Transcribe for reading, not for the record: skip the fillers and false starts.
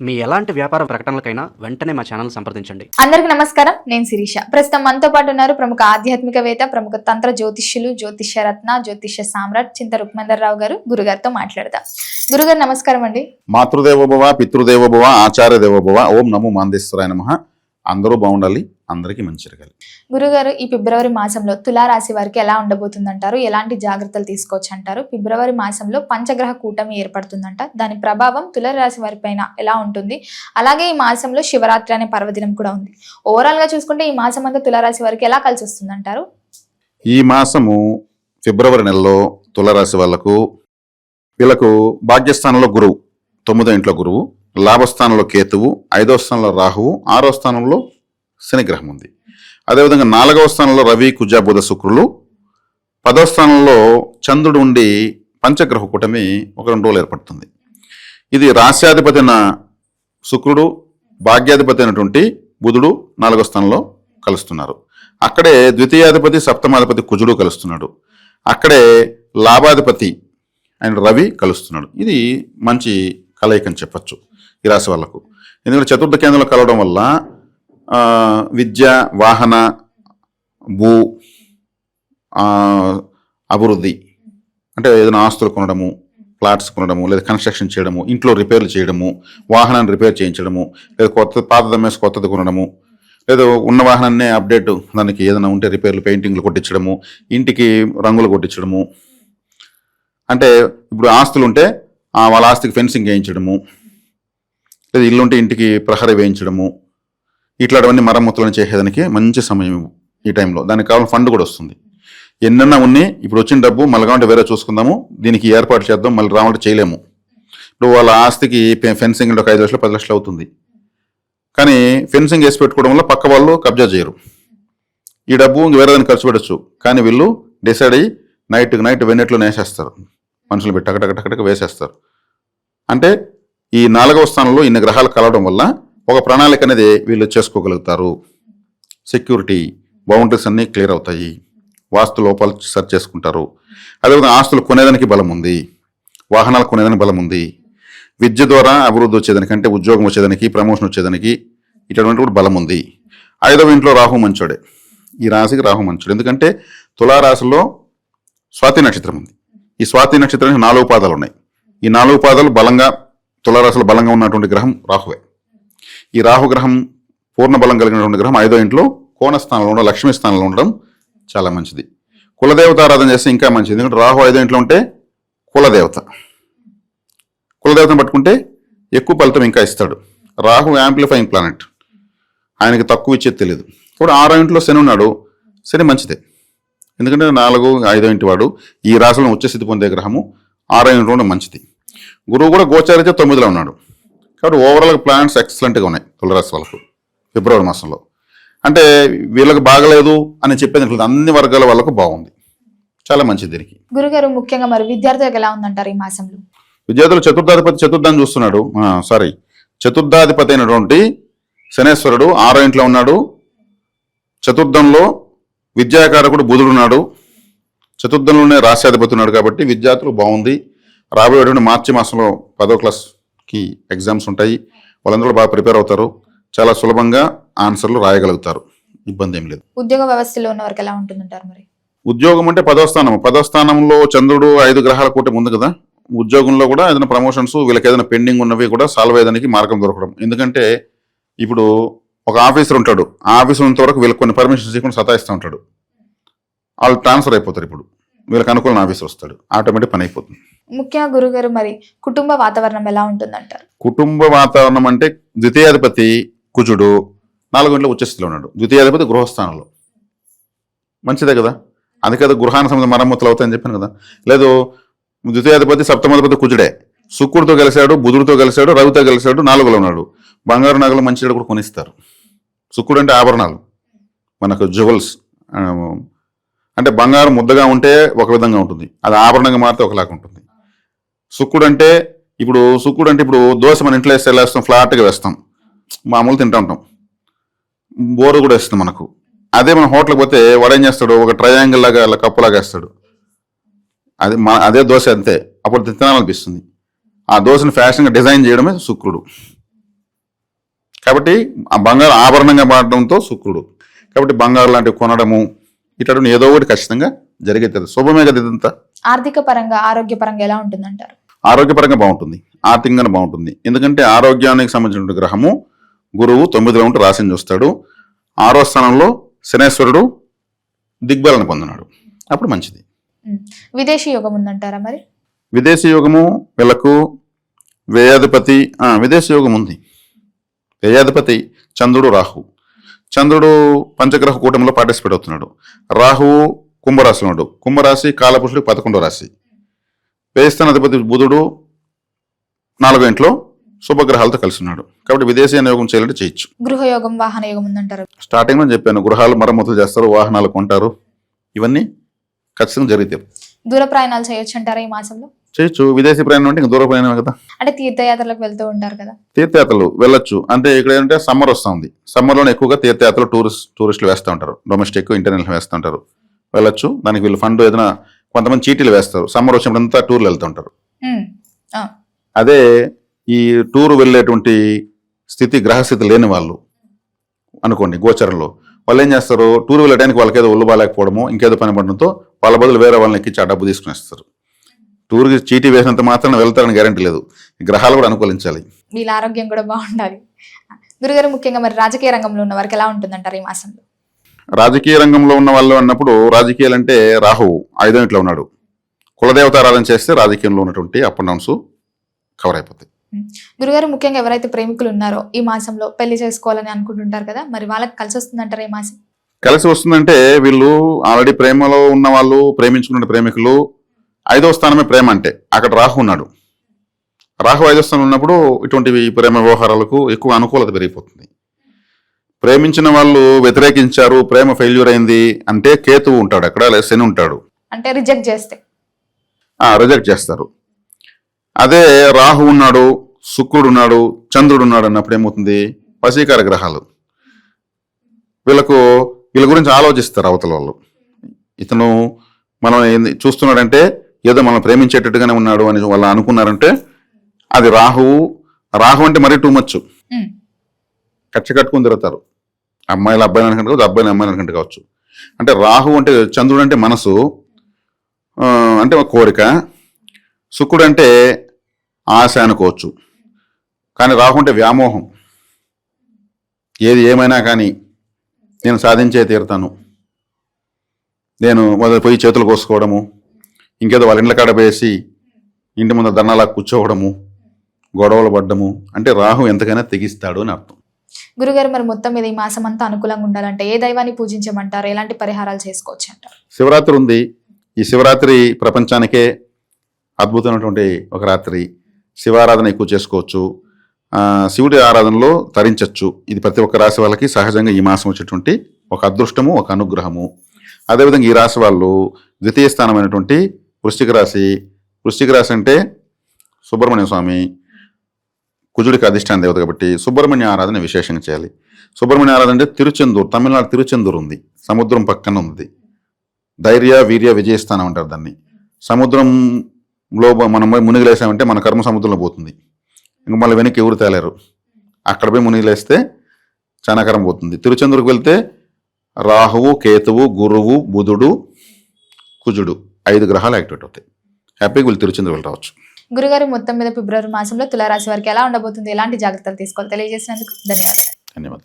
మీ ఎలాంటి వ్యాపార ప్రకటనలకైనా వెంటనే మా ఛానల్ సంప్రదించండి. అందరికీ నమస్కారం, నేను శిరీష. ప్రస్తుతం మనతో పాటు ఉన్నారు ప్రముఖ ఆధ్యాత్మికవేత్త, ప్రముఖ తంత్ర జ్యోతిష్యులు, జ్యోతిష్య రత్న, జ్యోతిష్య సామ్రాట్ చింత రుక్మందర్రావు గారు. గురుగారితో మాట్లాడదాం. గురుగారు నమస్కారం అండి. మాతృదేవోభవ, పితృదేవోభవ, ఆచార్య దేవోభవ. ఓం నమో మాందేశ్వరాయ నమః. అందరూ బాగుండాలి, అందరికీ మంచి జరగాలి. గురుగారు, ఈ ఫిబ్రవరి మాసంలో తులారాశి వారికి ఎలా ఉండబోతుందంటారు? ఎలాంటి జాగ్రత్తలు తీసుకోవచ్చు అంటారు? ఫిబ్రవరి మాసంలో పంచగ్రహ కూటమి ఏర్పడుతుందంట. దాని ప్రభావం తులారాశి వారి పైన ఎలా ఉంటుంది? అలాగే ఈ మాసంలో శివరాత్రి అనే పర్వదినం కూడా ఉంది. ఓవరాల్ గా చూసుకుంటే ఈ మాసం అంతా తులారాశి వారికి ఎలా కలిసి వస్తుంది అంటారు? ఈ మాసము ఫిబ్రవరి నెలలో తులారాశి వీళ్ళకు భాగ్యస్థానంలో గురువు, 9వ ఇంట్లో గురువు, లాభస్థానంలో కేతువు, 5వ స్థానంలో రాహువు, 6వ స్థానంలో శనిగ్రహం ఉంది. అదేవిధంగా 4వ స్థానంలో రవి, కుజ, బుధ, శుక్రులు, 10వ స్థానంలో చంద్రుడు ఉండి పంచగ్రహ కూటమి ఒక 2 రోజులు ఏర్పడుతుంది. ఇది రాశ్యాధిపతి అయిన శుక్రుడు, భాగ్యాధిపతి అయినటువంటి బుధుడు 4వ స్థానంలో కలుస్తున్నారు. అక్కడే ద్వితీయాధిపతి, సప్తమాధిపతి కుజుడు కలుస్తున్నాడు. అక్కడే లాభాధిపతి ఆయన రవి కలుస్తున్నాడు. ఇది మంచి కలయిక అని చెప్పచ్చు ఈ రాశి వాళ్ళకు. ఎందుకంటే చతుర్థ కేంద్రంలో కలవడం వల్ల విద్య, వాహన, భూ అభివృద్ధి, అంటే ఏదైనా ఆస్తులు కొనడము, ఫ్లాట్స్ కొనడము, లేదా కన్స్ట్రక్షన్ చేయడము, ఇంట్లో రిపేర్లు చేయడము, వాహనాన్ని రిపేర్ చేయించడము, లేదా పాతది అమ్మేసి కొత్తది కొనడము, లేదా ఉన్న వాహనాన్ని అప్డేట్, దానికి ఏదైనా ఉంటే రిపేర్లు, పెయింటింగ్లు కొట్టించడము, ఇంటికి రంగులు కొట్టించడము, అంటే ఇప్పుడు ఆస్తులు ఉంటే వాళ్ళ ఆస్తికి ఫెన్సింగ్ వేయించడము, లేదా ఇల్లుంటే ఇంటికి ప్రహరీ వేయించడము, ఇట్లాంటివన్నీ మరమ్మతులను చేసేదానికి మంచి సమయం ఈ టైంలో. దానికి కావాలని ఫండ్ కూడా వస్తుంది. ఎన్నన్నా ఉన్నాయి, ఇప్పుడు వచ్చిన డబ్బు మళ్ళీ కావాలంటే వేరే చూసుకుందాము, దీనికి ఏర్పాటు చేద్దాం, మళ్ళీ రావాలంటే చేయలేము. ఇప్పుడు వాళ్ళ ఆస్తికి ఫెన్సింగ్ ఒక 5 లక్షలు 10 లక్షలు అవుతుంది. కానీ ఫెన్సింగ్ వేసి పెట్టుకోవడం వల్ల పక్క వాళ్ళు కబ్జా చేయరు. ఈ డబ్బు వేరే దాన్ని ఖర్చు పెట్టచ్చు. కానీ వీళ్ళు డిసైడ్ అయ్యి నైట్ వెన్నెట్లో వేసేస్తారు, మనుషులు పెట్టి టకటక వేసేస్తారు. అంటే ఈ 4వ స్థానంలో ఇన్ని గ్రహాలు కలవడం వల్ల ఒక ప్రణాళిక అనేది వీళ్ళు చేసుకోగలుగుతారు. సెక్యూరిటీ బౌండరీస్ అన్నీ క్లియర్ అవుతాయి, వాస్తు లోపాలు సరి చేసుకుంటారు. అదేవిధంగా ఆస్తులు కొనేదానికి బలం ఉంది, వాహనాలు కొనేదానికి బలం ఉంది, విద్య ద్వారా అభివృద్ధి వచ్చేదానికి, అంటే ఉద్యోగం వచ్చేదానికి, ప్రమోషన్ వచ్చేదానికి ఇటువంటి కూడా బలం ఉంది. 5వ ఇంట్లో రాహు మంచోడే. ఈ రాశికి రాహు మంచోడు. ఎందుకంటే తులారాశిలో స్వాతి నక్షత్రం ఉంది. ఈ స్వాతి నక్షత్రానికి 4 పాదాలు ఉన్నాయి. ఈ 4 పాదాలు బలంగా తులారాశిలో బలంగా ఉన్నటువంటి గ్రహం రాహువే. ఈ రాహుగ్రహం పూర్ణ బలం కలిగినటువంటి గ్రహం 5వ ఇంట్లో కోణస్థానంలో ఉండడం, లక్ష్మీ స్థానంలో ఉండడం చాలా మంచిది. కులదేవత ఆరాధన చేస్తే ఇంకా మంచిది. ఎందుకంటే రాహు 5వ ఇంట్లో ఉంటే కులదేవతను పట్టుకుంటే ఎక్కువ ఫలితం ఇంకా ఇస్తాడు. రాహు యాంప్లిఫైయింగ్ ప్లానెట్, ఆయనకి తక్కువ ఇచ్చేది తెలియదు. ఇప్పుడు 6వ ఇంట్లో శని ఉన్నాడు. శని మంచిదే, ఎందుకంటే 4, 5వ ఇంటి వాడు. ఈ రాశిలో ఉచ్చస్థితి పొందే గ్రహము 6వ ఇంట్లో ఉండడం మంచిది. గురువు కూడా గోచారితే 9లో ఉన్నాడు. కాబట్టి ఓవరాల్గా ప్లానెట్స్ ఎక్సలెంట్గా ఉన్నాయి తులారాశి వాళ్ళకు ఫిబ్రవరి మాసంలో. అంటే వీళ్ళకి బాగలేదు అని చెప్పేది అన్ని వర్గాల వాళ్ళకు బాగుంది, చాలా మంచిది. దీనికి గురుగారు, ముఖ్యంగా మరి విద్యార్థులకు ఎలా ఉందంటారు ఈ మాసంలో? విద్యార్థులు చతుర్థాన్ని చూస్తున్నాడు. చతుర్థాధిపతి అయినటువంటి శనేశ్వరుడు 6వ ఇంట్లో ఉన్నాడు. చతుర్థంలో విద్యాకారకుడు బుధుడు ఉన్నాడు. చతుర్థంలోనే రాశ్యాధిపతి ఉన్నాడు. కాబట్టి విద్యార్థులు బాగుంది. రాబోయేటువంటి మార్చి మాసంలో 10వ క్లాస్కి ఎగ్జామ్స్ ఉంటాయి. వాళ్ళందరూ బాగా ప్రిపేర్ అవుతారు. చాలా సులభంగా ఆన్సర్లు రాయగలుగుతారు, ఇబ్బంది ఏం లేదు. ఉద్యోగ వ్యవస్థలో ఉన్న వారికి ఎలా ఉంటుందంటారు? మరి ఉద్యోగం అంటే 10వ స్థానంలో చంద్రుడు 5 గ్రహాల కూటమి ఉంది కదా. ఉద్యోగంలో కూడా ఏదైనా ప్రమోషన్స్, వీళ్ళకి ఏదైనా పెండింగ్ ఉన్నవి కూడా సాల్వ్ అయ్యేదానికి మార్గం దొరకడం. ఎందుకంటే ఇప్పుడు ఒక ఆఫీసర్ ఉంటాడు, ఆ ఆఫీసర్ ఉన్నంత వరకు వీళ్ళకి కొన్ని పర్మిషన్స్ ఇవ్వకుండా సతాయిస్తూ ఉంటాడు. వాళ్ళు ట్రాన్స్ఫర్ అయిపోతారు. ఇప్పుడు వీళ్ళకి అనుకూలమైన ఆఫీసర్ వస్తాడు, ఆటోమేటిక్ పని అయిపోతుంది. ముఖ్యంగా గురుగారు, మరి కుటుంబ వాతావరణం ఎలా ఉంటుందంటారు? కుటుంబ వాతావరణం అంటే ద్వితీయాధిపతి కుజుడు 4వ ఇంట్లో ఉచ్చస్థితిలో ఉన్నాడు. ద్వితీయాధిపతి గృహస్థానంలో మంచిదే కదా. అందుకే గృహానికి సంబంధించిన మరమ్మతులు అవుతాయని చెప్పాను కదా. లేదు, ద్వితీయాధిపతి సప్తమాధిపతి కుజుడే, శుక్రుడితో కలిశాడు, బుధుడితో కలిశాడు, రవితో కలిశాడు, 4లో ఉన్నాడు. బంగారు నగలు మంచిగా కూడా కొనిస్తారు. శుక్రుడు అంటే ఆభరణాలు, మనకు జ్యువెల్స్, అంటే బంగారం ముద్దగా ఉంటే ఒక విధంగా ఉంటుంది, అది ఆభరణంగా మారితే ఒకలాగా ఉంటుంది. శుక్రుడు అంటే ఇప్పుడు దోశ మన ఇంట్లో వేస్తే వేస్తాం, ఫ్లాట్గా వేస్తాం, మామూలు తింటూ ఉంటాం, బోరు కూడా వేస్తుంది మనకు. అదే మన హోటల్కి పోతే వాడు ఏం చేస్తాడు, ఒక ట్రయాంగిల్ లాగా అలా కప్పులాగా వేస్తాడు. అదే దోశ అంతే, అప్పుడు తినాలనిపిస్తుంది. ఆ దోశను ఫ్యాషన్గా డిజైన్ చేయడమే శుక్రుడు. కాబట్టి ఆ బంగారు ఆభరణంగా మారడంతో శుక్రుడు. కాబట్టి బంగారు లాంటివి కొనడము ఇట్లాంటి ఏదో ఒకటి ఖచ్చితంగా జరిగేది. శుభమే కదా ఇదంతా. ఆర్థిక పరంగా ఆరోగ్యపరంగా ఎలా ఉంటుందంటారు? ఆరోగ్యపరంగా బాగుంటుంది, ఆర్థికంగా బాగుంటుంది. ఎందుకంటే ఆరోగ్యానికి సంబంధించిన గ్రహము గురువు 9లో ఉంటూ రాశిని చూస్తాడు. 6వ స్థానంలో శనేశ్వరుడు దిగ్బలన పొందినాడు, అప్పుడు మంచిది. విదేశీ యోగం ఉందంటారా మరి? విదేశీ యోగము వీళ్ళకు వ్యయాధిపతి విదేశీ యోగం ఉంది. వ్యయాధిపతి చంద్రుడు రాహు. చంద్రుడు పంచగ్రహ కూటమిలో పార్టిసిపేట్ అవుతున్నాడు. రాహువు కుంభరాశిలో ఉన్నాడు. కుంభరాశి కాలపురుషుడు 11వ రాశి. వ్యయస్థానాధిపతి బుధుడు 4వ ఇంట్లో శుభగ్రహాలతో కలిసి ఉన్నాడు. కాబట్టి విదేశీ యోగం చేయాలంటే చేయొచ్చు. గృహయోగం వాహన యోగం ఉందంటారు? స్టార్టింగ్ లో చెప్పాను, గృహాలు మరమ్మతులు చేస్తారు, వాహనాలు కొంటారు, ఇవన్నీ ఖచ్చితంగా జరుగుతాయి. దూర ప్రయాణాలు చేయొచ్చు అంటారా ఈ మాసంలో? చేయొచ్చు. విదేశీ ప్రయాణం అంటే ఇంకా దూర ప్రయాణమే కదా. అంటే తీర్థయాత్రలకు వెళ్తూ ఉంటారు కదా. తీర్థయాత్రలు వెళ్ళొచ్చు. అంటే ఇక్కడ ఏంటంటే సమ్మర్ వస్తుంది, సమ్మర్లోనే ఎక్కువగా తీర్థయాత్రలు టూరిస్టులు వేస్తూ ఉంటారు. డొమెస్టిక్ ఇంటర్నేషనల్ వేస్తూ ఉంటారు, వెళ్ళొచ్చు. దానికి వీళ్ళు ఫండ్ ఏదైనా కొంతమంది చీటీలు వేస్తారు. సమ్మర్ వచ్చినప్పుడంతా టూర్లు వెళ్తూ ఉంటారు. అదే ఈ టూర్ వెళ్ళేటువంటి స్థితి గ్రహస్థితి లేని వాళ్ళు అనుకోండి, గోచరంలో వాళ్ళు ఏం చేస్తారు, టూర్ వెళ్ళడానికి వాళ్ళకి ఏదో ఒళ్ళు బాగాలేకపోవడము ఇంకేదో పని పడడంతో వాళ్ళ బదులు వేరే వాళ్ళని ఎక్కించి ఆ డబ్బు తీసుకునేస్తారు. టూర్కి చీటీ వేసినంత మాత్రం వెళ్తారని గ్యారెంటీ లేదు. గ్రహాలు కూడా అనుకూలించాలి, వీళ్ళ ఆరోగ్యం కూడా బాగుండాలి. గురుగారు, ముఖ్యంగా మరి రాజకీయ రంగంలో ఉన్న వారికి ఎలా ఉంటుందంటారు ఈ మాసంలో? రాజకీయ రంగంలో ఉన్న వాళ్ళు అన్నప్పుడు రాజకీయాలు అంటే రాహువు 5వ ఇంట్లో ఉన్నాడు. కులదేవత ఆరాధన చేస్తే రాజకీయంలో ఉన్నటువంటి అప్ అండ్ డౌన్స్ కవర్ అయిపోతాయి. గురుగారు, ముఖ్యంగా ఎవరైతే ప్రేమికులు ఉన్నారో ఈ మాసంలో పెళ్లి చేసుకోవాలని అనుకుంటుంటారు కదా, మరి వాళ్ళకి కలిసి వస్తుందంటారా ఈ మాసం? కలిసి వస్తుందంటే వీళ్ళు ఆల్రెడీ ప్రేమలో ఉన్న వాళ్ళు, ప్రేమించుకున్న ప్రేమికులు 5వ స్థానమే ప్రేమ అంటే అక్కడ రాహు ఉన్నాడు. రాహు 5వ స్థానం ఉన్నప్పుడు ఇటువంటివి ప్రేమ వ్యవహారాలకు ఎక్కువ అనుకూలత పెరిగిపోతుంది. ప్రేమించిన వాళ్ళు వ్యతిరేకించారు, ప్రేమ ఫెయిల్యూర్ అయింది అంటే కేతువు ఉంటాడు అక్కడ, లేదా శని ఉంటాడు, అంటే రిజెక్ట్ చేస్తే రిజెక్ట్ చేస్తారు. అదే రాహు ఉన్నాడు, శుక్రుడు ఉన్నాడు, చంద్రుడు ఉన్నాడు అన్నప్పుడు ఏమవుతుంది, వశీకార గ్రహాలు. వీళ్ళ గురించి ఆలోచిస్తారు అవతల వాళ్ళు. ఇతను మనం చూస్తున్నాడంటే ఏదో మనం ప్రేమించేటట్టుగానే ఉన్నాడు అని వాళ్ళు అనుకున్నారంటే అది రాహు అంటే మరీ టూ మచ్. కచ్చ కట్టుకుని తిరుగుతారు. అమ్మాయిలు అబ్బాయిలు అనుకుంటే కావచ్చు, అబ్బాయిలు అమ్మాయిలు అనుకుంటే కావచ్చు. అంటే రాహు అంటే చంద్రుడు అంటే మనసు, అంటే ఒక కోరిక. శుక్రుడు అంటే ఆశ అనుకోవచ్చు. కానీ రాహు అంటే వ్యామోహం. ఏది ఏమైనా కానీ నేను సాధించే తీరుతాను, నేను మొదలు పోయి చేతులు కోసుకోవడము, ఇంకేదో వాళ్ళ ఇండ్ల కాడ వేసి ఇంటి ముందు ధర్నాలా కూర్చోవడము, గొడవలు పడ్డము, అంటే రాహు ఎంతకైనా తెగిస్తాడు అని అర్థం. గురుగారు, మరి మొత్తం మీద ఈ మాసం అంతా అనుకూలంగా ఉండాలంటే ఏ దైవాన్ని పూజించమంటారు, ఎలాంటి పరిహారాలు చేసుకోవచ్చు అంటారు? శివరాత్రి ఉంది. ఈ శివరాత్రి ప్రపంచానికే అద్భుతమైనటువంటి ఒక రాత్రి. శివారాధన ఎక్కువ చేసుకోవచ్చు, శివుడి ఆరాధనలో తరించవచ్చు. ఇది ప్రతి ఒక్క రాశి వాళ్ళకి సహజంగా ఈ మాసం వచ్చేటువంటి ఒక అదృష్టము, ఒక అనుగ్రహము. అదేవిధంగా ఈ రాశి వాళ్ళు ద్వితీయ స్థానమైనటువంటి వృశ్చిక రాశి అంటే సుబ్రహ్మణ్య స్వామి కుజుడికి అధిష్టాన దేవత కాబట్టి సుబ్రహ్మణ్య ఆరాధన విశేషంగా చేయాలి. సుబ్రహ్మణ్య ఆరాధన అంటే తిరుచెందూరు, తమిళనాడు తిరుచెందూరు ఉంది, సముద్రం పక్కన ఉంది. ధైర్య వీర్య విజయస్థానం అంటారు దాన్ని. సముద్రంలో మనం మునిగిలేసామంటే మన కర్మ సముద్రంలో పోతుంది, ఇంక మళ్ళీ వెనక్కి ఎవరు తేలేరు. అక్కడ పోయి మునిగిలేస్తే చాలా కర్మ పోతుంది. తిరుచెందూరుకు వెళ్తే రాహువు, కేతువు, గురువు, బుధుడు, కుజుడు 5 గ్రహాలు యాక్టివేట్ అవుతాయి. హ్యాపీగా వీళ్ళు తిరుచెందూరు వెళ్ళి రావచ్చు. గురుగారు, మొత్తం మీద ఫిబ్రవరి మాసంలో తులారాశి వారికి ఎలా ఉండబోతుంది, ఎలాంటి జాగ్రత్తలు తీసుకోవాలి తెలియజేసినందుకు ధన్యవాదాలు. ధన్యవాదాలు.